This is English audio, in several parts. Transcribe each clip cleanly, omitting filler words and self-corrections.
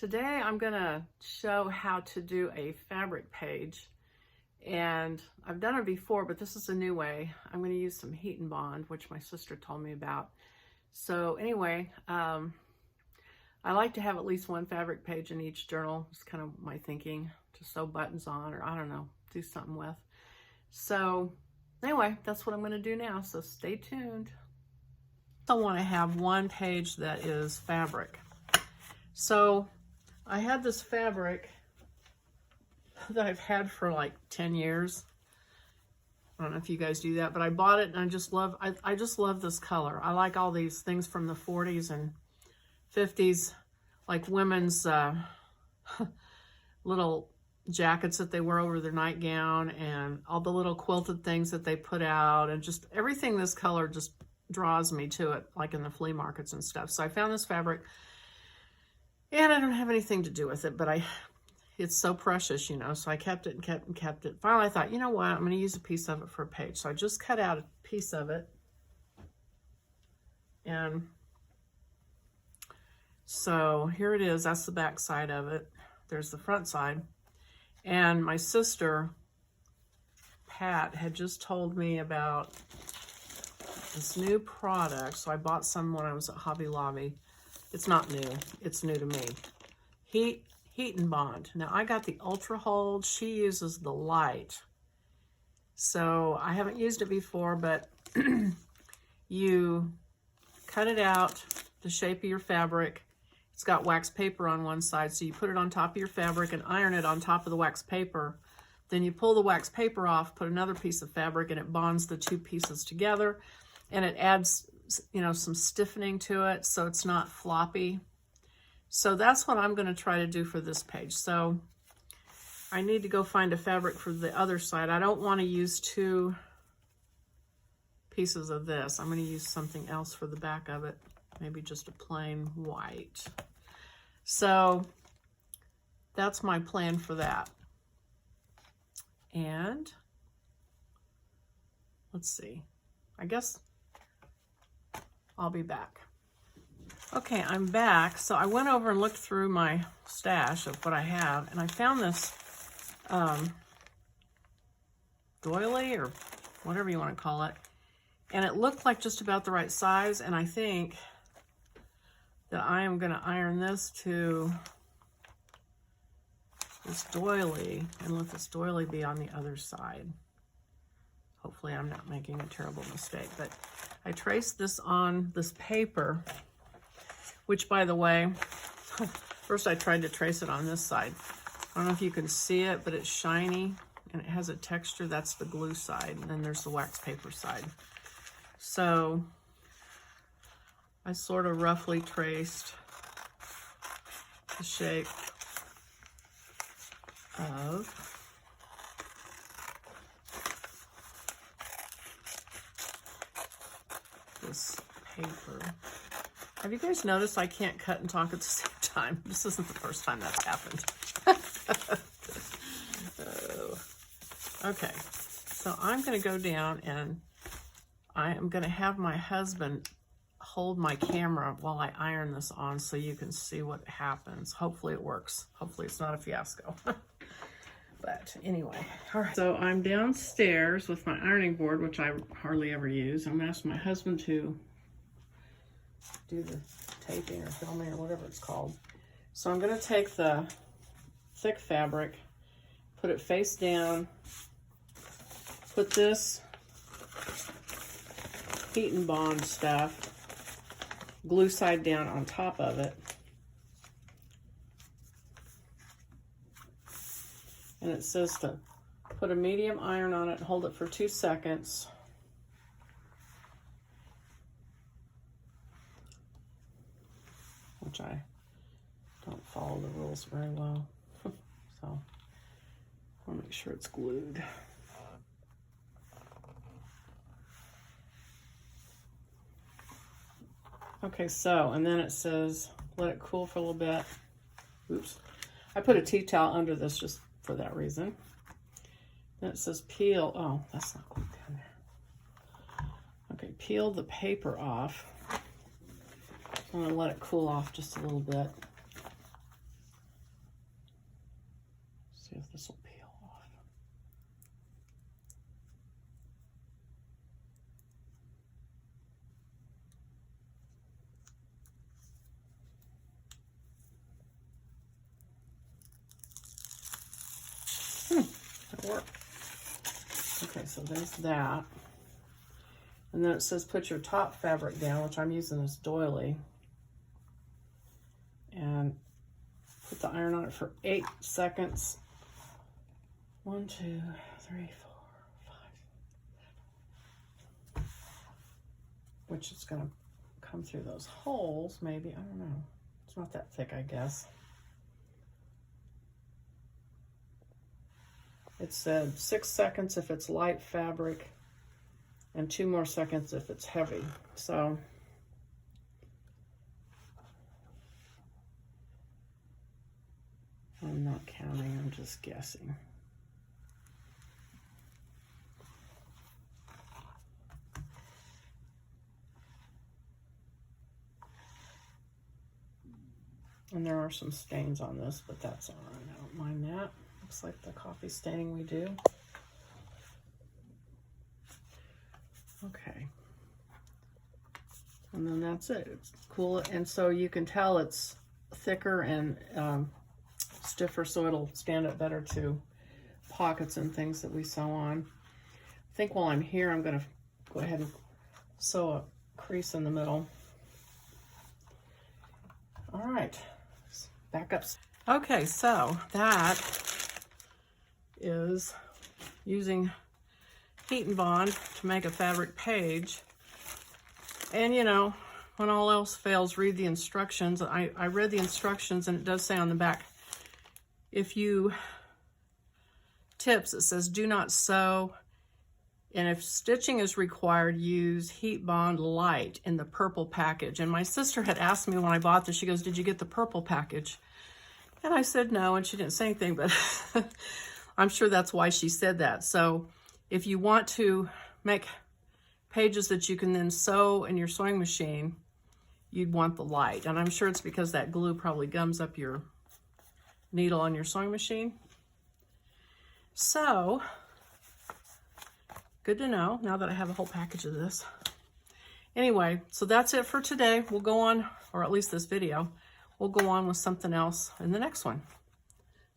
Today I'm going to show how to do a fabric page, and I've done it before, but this is a new way. I'm going to use some heat and bond, which my sister told me about. So anyway, I like to have at least one fabric page in each journal. It's kind of my thinking, to sew buttons on, or I don't know, do something with. So anyway, that's what I'm going to do now, so stay tuned. I want to have one page that is fabric. So I had this fabric that I've had for like 10 years. I don't know if you guys do that, but I bought it and I just love this color. I like all these things from the 40s and 50s, like women's little jackets that they wear over their nightgown, and all the little quilted things that they put out, and just everything this color just draws me to it, like in the flea markets and stuff. So I found this fabric, and I don't have anything to do with it, but it's so precious, you know, so I kept it and kept it. Finally, I thought, you know what, I'm going to use a piece of it for a page. So I just cut out a piece of it. And so here it is. That's the back side of it. There's the front side. And my sister, Pat, had just told me about this new product. So I bought some when I was at Hobby Lobby. It's not new. It's new to me. Heat and bond. Now I got the ultra hold. She uses the light. So I haven't used it before, but you cut it out the shape of your fabric. It's got wax paper on one side, so you put it on top of your fabric and iron it on top of the wax paper. Then you pull the wax paper off, put another piece of fabric, and it bonds the two pieces together, and it adds, you know, some stiffening to it so it's not floppy. So that's what I'm going to try to do for this page. So I need to go find a fabric for the other side. I don't want to use two pieces of this. I'm going to use something else for the back of it, maybe just a plain white. So that's my plan for that. And let's see, I guess I'll be back. Okay, I'm back. So I went over and looked through my stash of what I have, and I found this doily, or whatever you want to call it, and it looked like just about the right size, and I think that I am going to iron this to this doily and let this doily be on the other side. Hopefully I'm not making a terrible mistake, but I traced this on this paper, which, by the way, first I tried to trace it on this side. I don't know if you can see it, but it's shiny and it has a texture. That's the glue side, and then there's the wax paper side. So I sort of roughly traced the shape of this paper. Have you guys noticed I can't cut and talk at the same time? This isn't the first time that's happened. Okay, so I'm going to go down and I am going to have my husband hold my camera while I iron this on so you can see what happens. Hopefully it works. Hopefully it's not a fiasco. But anyway, all right. So I'm downstairs with my ironing board, which I hardly ever use. I'm going to ask my husband to do the taping or filming or whatever it's called. So I'm going to take the thick fabric, put it face down, put this heat and bond stuff, glue side down on top of it, and it says to put a medium iron on it and hold it for 2 seconds. Which I don't follow the rules very well. So I want to make sure it's glued. Okay, so, and then it says, let it cool for a little bit. Oops. I put a tea towel under this just for that reason. Then it says peel. Oh, that's not glued down there. Okay, peel the paper off. I'm going to let it cool off just a little bit. See if this will peel off. That worked. Okay, so there's that. And then it says put your top fabric down, which I'm using this doily. And put the iron on it for 8 seconds. 1, 2, 3, 4, 5. Which is going to come through those holes, maybe. I don't know. It's not that thick, I guess. It said 6 seconds if it's light fabric and 2 more seconds if it's heavy. So I'm not counting, I'm just guessing. And there are some stains on this, but that's all right. I don't mind that. Looks like the coffee staining we do. Okay. And then that's it. It's cool. And so you can tell it's thicker and stiffer, so it'll stand up better to pockets and things that we sew on. I think while I'm here, I'm going to go ahead and sew a crease in the middle. All right. Back up. Okay, so that is using heat and bond to make a fabric page. And you know, when all else fails, read the instructions. I read the instructions, and it does say on the back, if you tips, it says do not sew, and if stitching is required, use heat bond light in the purple package. And my sister had asked me when I bought this, she goes, did you get the purple package? And I said no, and she didn't say anything, but I'm sure that's why she said that. So if you want to make pages that you can then sew in your sewing machine, you'd want the light. And I'm sure it's because that glue probably gums up your needle on your sewing machine. So, good to know now that I have a whole package of this. Anyway, so that's it for today. We'll go on, or at least this video, we'll go on with something else in the next one.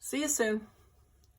See you soon.